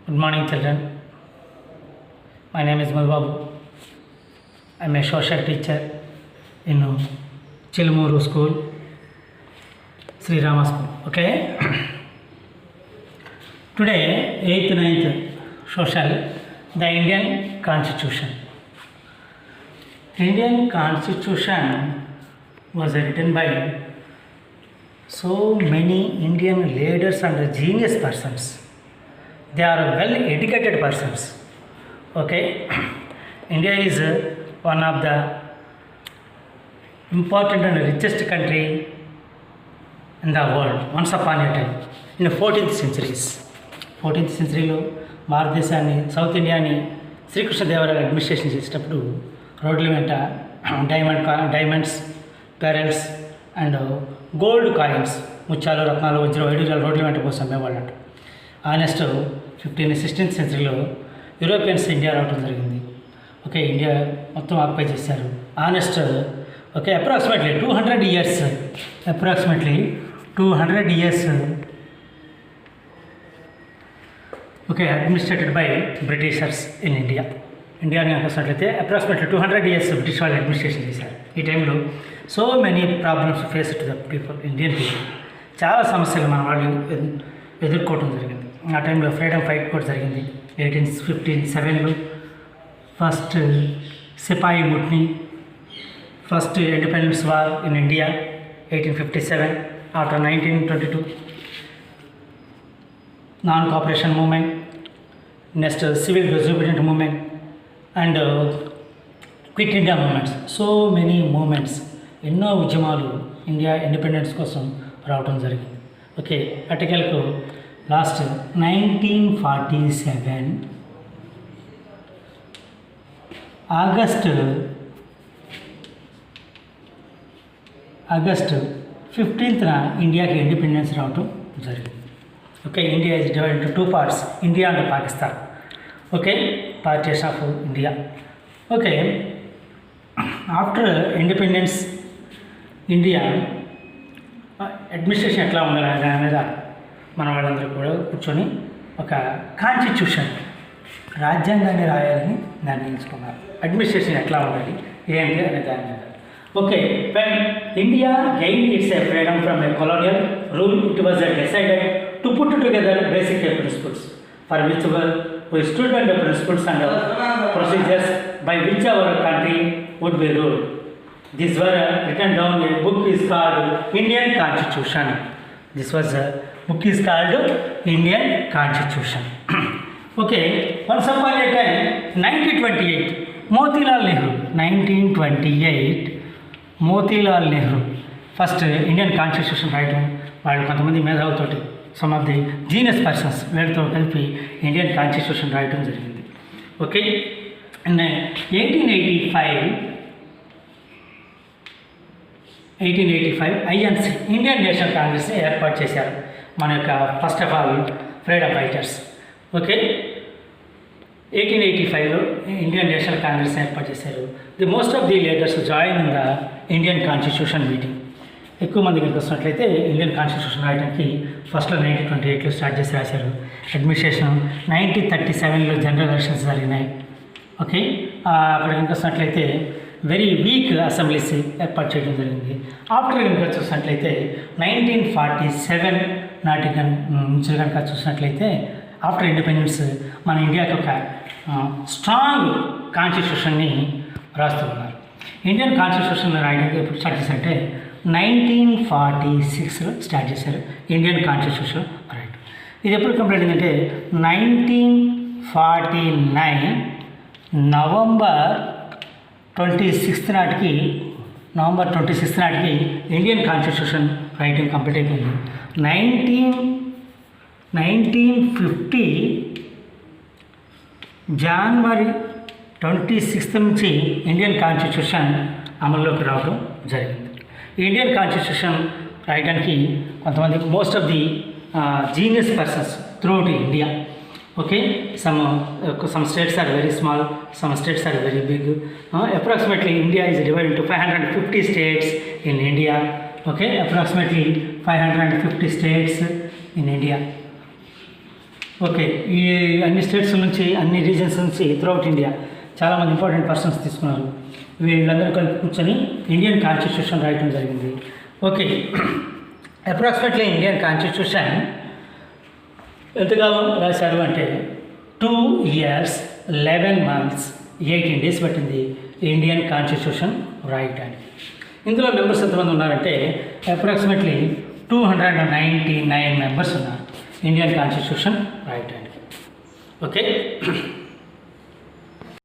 Good morning, children. My name is Malbabu. I am a social teacher in Chilmuru School, Sri Rama School. Okay. Today, 8th, 9th social, the Indian Constitution. Indian Constitution was written by so many Indian leaders and genius persons. They are well educated persons. Okay. India is one of the important and richest country in the world once upon a time in the 14th centuries. 14th centuryలో భారతదేశాన్ని south ఇండియాని Srikrishnadevarayalu administration చేసేటప్పుడు రోడ్ల వెంట diamonds pearls and gold coins ముత్యాలు రత్నాలు వజ్ర వైడూర్యాలు రోడ్ల వెంట కోసం అమ్మేవాళ్ళంట. ఆ నెక్స్ట్ 16th సెంచరీలో యూరోపియన్స్ ఇండియా రావడం జరిగింది. ఓకే, ఇండియా మొత్తం ఆక్యుపై చేశారు. ఆ next okay approximately 200 years okay administrated by Britishers in India. ఇండియాని చూసినట్లయితే అప్రాక్సిమేట్లీ 200 years బ్రిటిష్ వాళ్ళు అడ్మినిస్ట్రేషన్ చేశారు. ఈ టైంలో so many problems face to the people, Indian people. చాలా సమస్యలు మన వాళ్ళు ఎదుర్కోవడం జరిగింది. ఆ టైంలో ఫ్రీడమ్ ఫైట్ కూడా జరిగింది. 1857లో first sepoy mutiny, first independence war in India 1857. After 1922 non cooperation movement, next civil disobedient movement and quit India movements. So many movements, ఎన్నో ఉద్యమాలు ఇండియా ఇండిపెండెన్స్ కోసం రావడం జరిగింది. ఓకే, అటుకెళ్ళకు లాస్ట్ 1947 ఆగస్ట్ 15th ఇండియాకి independence రావటం జరిగింది. Okay, India is divided into 2 parts, India and Pakistan. Okay, partition of India. Okay, after independence India administration ఎట్లా ఉండాలి దాని మీద మన వాళ్ళందరూ కూడా కూర్చొని ఒక కాన్స్టిట్యూషన్, రాజ్యాంగాన్ని రాయాలని నిర్ణయించుకున్నారు. అడ్మినిస్ట్రేషన్ ఎట్లా ఉండాలి ఏంటి అనే దాని మీద. Okay, when India gained its freedom from a colonial rule, it was decided to put together basic principles for which we stood on the principles and procedures by which our country would be ruled. These were written down in a book is called Indian Constitution. This was a book is called Indian Constitution. Okay, once upon a time 1928 1928 Motilal Nehru first Indian constitution రాయటం. వాళ్ళు కొంతమంది మేధావులతోటి some of the genius persons వీళ్ళతో కలిపి Indian constitution రాయటం జరిగింది. Okay, 1885 INC Indian national కాంగ్రెస్ని ఏర్పాటు చేశారు మన యొక్క first of all freedom fighters. Okay, 1885లో ఇండియన్ నేషనల్ కాంగ్రెస్ ఏర్పాటు చేశారు. The most of the leaders join in the Indian constitution meeting. ఎక్కువ మంది కనుక వస్తున్నట్లయితే ఇండియన్ కాన్స్టిట్యూషన్ రాయడానికి ఫస్ట్లో 1928లో స్టార్ట్ చేసి రాశారు. అడ్మినిస్ట్రేషన్ 1937లో జనరల్ ఎలక్షన్స్ జరిగినాయి. ఓకే, అక్కడ కనుక వస్తున్నట్లయితే వెరీ వీక్ అసెంబ్లీస్ ఏర్పాటు చేయడం జరిగింది. ఆఫ్టర్ కనుక చూసినట్లయితే 1947 నాటి నుంచి కనుక చూసినట్లయితే ఆఫ్టర్ ఇండిపెండెన్స్ మన ఇండియాకి ఒక స్ట్రాంగ్ కాన్స్టిట్యూషన్ని రాస్తూ ఉన్నారు. ఇండియన్ కాన్స్టిట్యూషన్ రాయడానికి ఎప్పుడు స్టార్ట్ చేశారంటే 1946లో స్టార్ట్ చేశారు ఇండియన్ కాన్స్టిట్యూషన్ రాయటం. ఇది ఎప్పుడు కంప్లీట్ అయిందంటే 1949 నవంబర్ 26 నాటికి ఇండియన్ కాన్స్టిట్యూషన్ రైటింగ్ కంప్లీట్ అయిపోయింది. 1950 జనవరి 26 నుంచి ఇండియన్ కాన్స్టిట్యూషన్ అమల్లోకి రావడం జరిగింది. ఇండియన్ కాన్స్టిట్యూషన్ రాయడానికి కొంతమంది most of the genius persons throughout India. Okay, some states are very small, some states are very big. Approximately India is divided into 550 states in India. Okay, approximately 550 states in India. Okay, ఈ అన్ని states నుంచి అన్ని reasons నుంచి throughout India చాలామంది important persons తీసుకున్నారు. వీళ్ళందరూ కలిపి కూర్చొని ఇండియన్ కాన్స్టిట్యూషన్ రాయటం జరిగింది. ఓకే, అప్రాక్సిమేట్లీ ఇండియన్ కాన్స్టిట్యూషన్ ఎంతకాలం రాశారు అంటే 2 years 11 months 18 days పట్టింది ఇండియన్ కాన్స్టిట్యూషన్ రాయటానికి. ఇందులో మెంబర్స్ ఎంతమంది ఉన్నారంటే అప్రాక్సిమేట్లీ 299 మెంబర్స్ ఉన్నారు ఇండియన్ కాన్స్టిట్యూషన్ రాయటానికి. ఓకే,